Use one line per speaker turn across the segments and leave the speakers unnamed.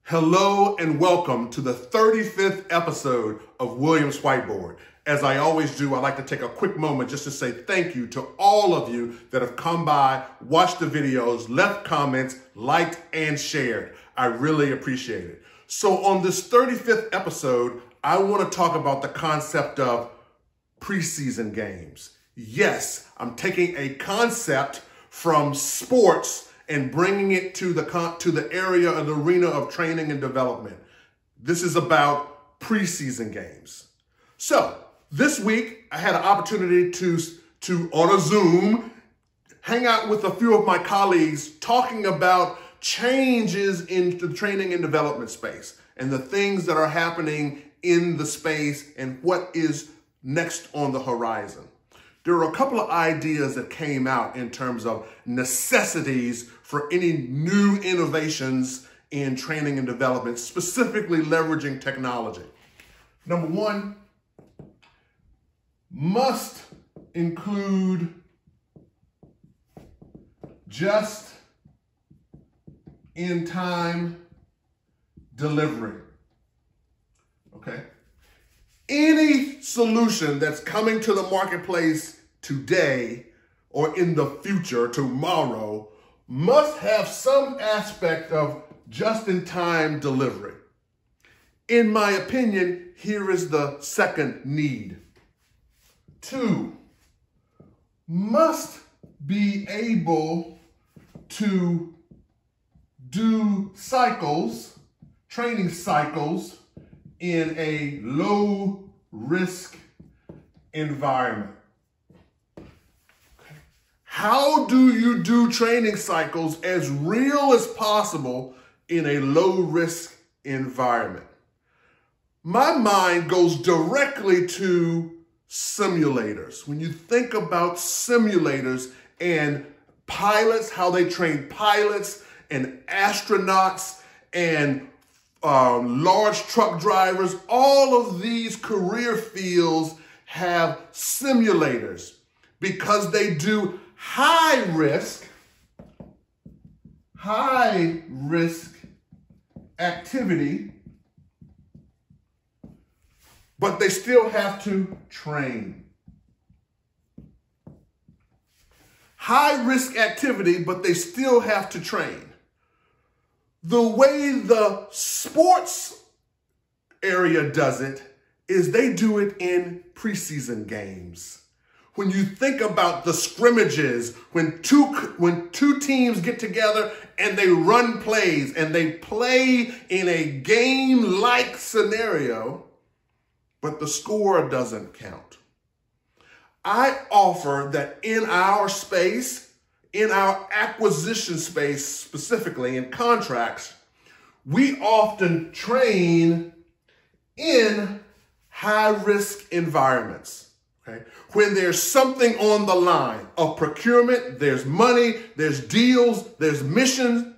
Hello and welcome to the 35th episode of Williams Whiteboard. As I always do, I'd like to take a quick moment just to say thank you to all of you that have come by, watched the videos, left comments, liked, and shared. I really appreciate it. So on this 35th episode, I want to talk about the concept of preseason games. Yes, I'm taking a concept from sports and bringing it to the area of the arena of training and development. This is about preseason games. So this week I had an opportunity to on a Zoom hang out with a few of my colleagues talking about changes in the training and development space and the things that are happening in the space and what is next on the horizon. There are a couple of ideas that came out in terms of necessities for any new innovations in training and development, specifically leveraging technology. Number one, must include just-in-time delivery. Okay? Any solution that's coming to the marketplace today or in the future, tomorrow, must have some aspect of just-in-time delivery. In my opinion, here is the second need. 2, must be able to do cycles, training cycles, in a low-risk environment. Okay. How do you do training cycles as real as possible in a low-risk environment? My mind goes directly to simulators. When you think about simulators and pilots, how they train pilots and astronauts and large truck drivers, all of these career fields have simulators because they do high risk activity, but they still have to train. High risk activity, but they still have to train. The way the sports area does it is they do it in preseason games. When you think about the scrimmages, when two teams get together and they run plays and they play in a game-like scenario, but the score doesn't count. I offer that in our space, in our acquisition space, specifically in contracts, we often train in high-risk environments. Okay? When there's something on the line of procurement, there's money, there's deals, there's missions,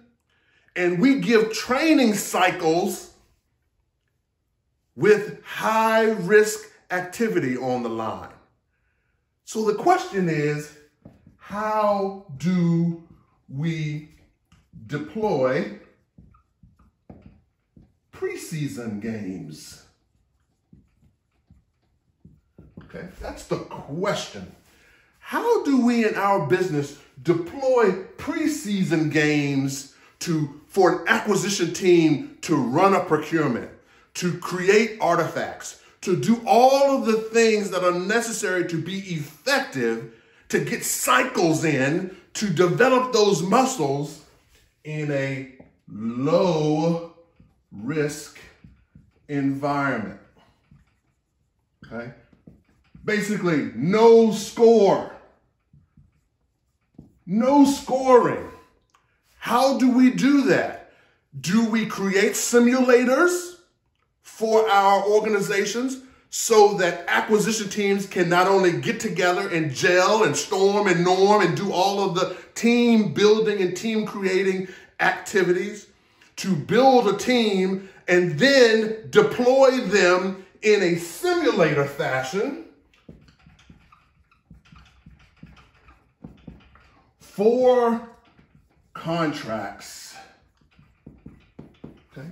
and we give training cycles with high-risk activity on the line. So the question is, how do we deploy preseason games? Okay, that's the question. How do we in our business deploy preseason games for an acquisition team to run a procurement, to create artifacts, to do all of the things that are necessary to be effective, to get cycles in, to develop those muscles in a low-risk environment, okay? Basically, no score, no scoring. How do we do that? Do we create simulators for our organizations so that acquisition teams can not only get together and gel and storm and norm and do all of the team building and team creating activities to build a team and then deploy them in a simulator fashion for contracts? Okay.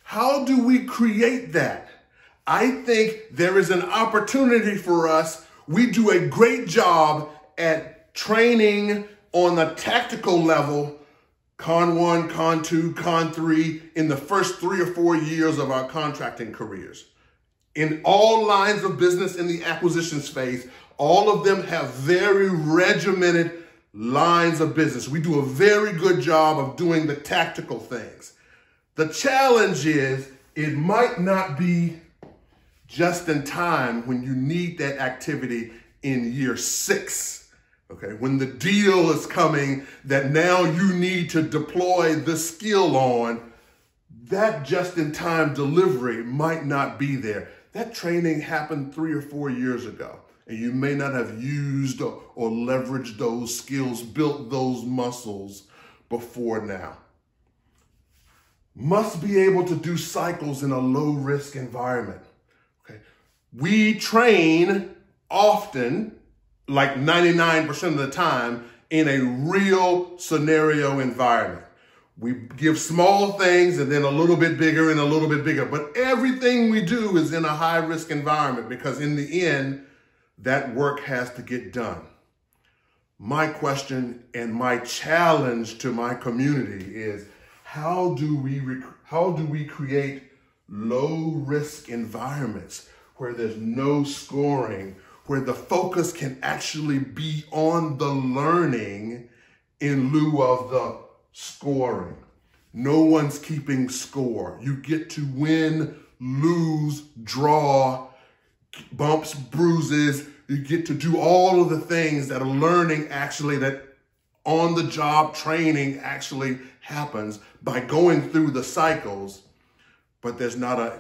How do we create that? I think there is an opportunity for us. We do a great job at training on the tactical level, Con 1, Con 2, Con 3, in the first 3 or 4 years of our contracting careers. In all lines of business in the acquisition space, all of them have very regimented lines of business. We do a very good job of doing the tactical things. The challenge is it might not be just in time when you need that activity in year 6, okay? When the deal is coming that now you need to deploy the skill on, that just-in-time delivery might not be there. That training happened 3 or 4 years ago, and you may not have used or leveraged those skills, built those muscles before now. Must be able to do cycles in a low-risk environment. Okay. We train often, like 99% of the time, in a real scenario environment. We give small things and then a little bit bigger and a little bit bigger. But everything we do is in a high-risk environment because in the end, that work has to get done. My question and my challenge to my community is, how do we create low-risk environments where there's no scoring, where the focus can actually be on the learning in lieu of the scoring? No one's keeping score. You get to win, lose, draw, bumps, bruises. You get to do all of the things that are learning actually, that on-the-job training actually happens by going through the cycles, but there's not a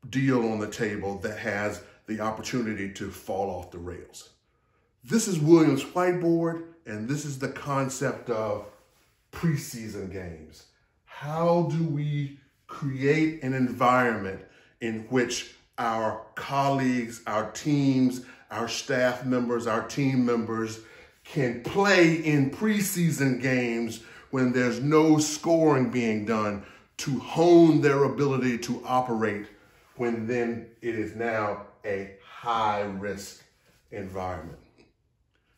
deal on the table that has the opportunity to fall off the rails. This is Williams Whiteboard, and this is the concept of preseason games. How do we create an environment in which our colleagues, our teams, our staff members, our team members can play in preseason games when there's no scoring being done, to hone their ability to operate when then it is now a high-risk environment.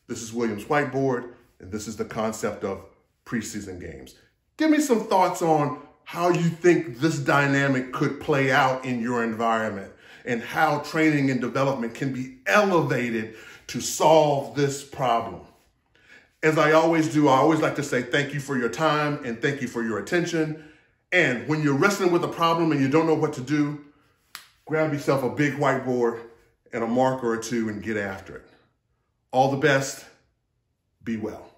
This is Williams Whiteboard, and this is the concept of preseason games. Give me some thoughts on how you think this dynamic could play out in your environment and how training and development can be elevated to solve this problem. As I always do, I always like to say thank you for your time and thank you for your attention. And when you're wrestling with a problem and you don't know what to do, grab yourself a big whiteboard and a marker or two and get after it. All the best. Be well.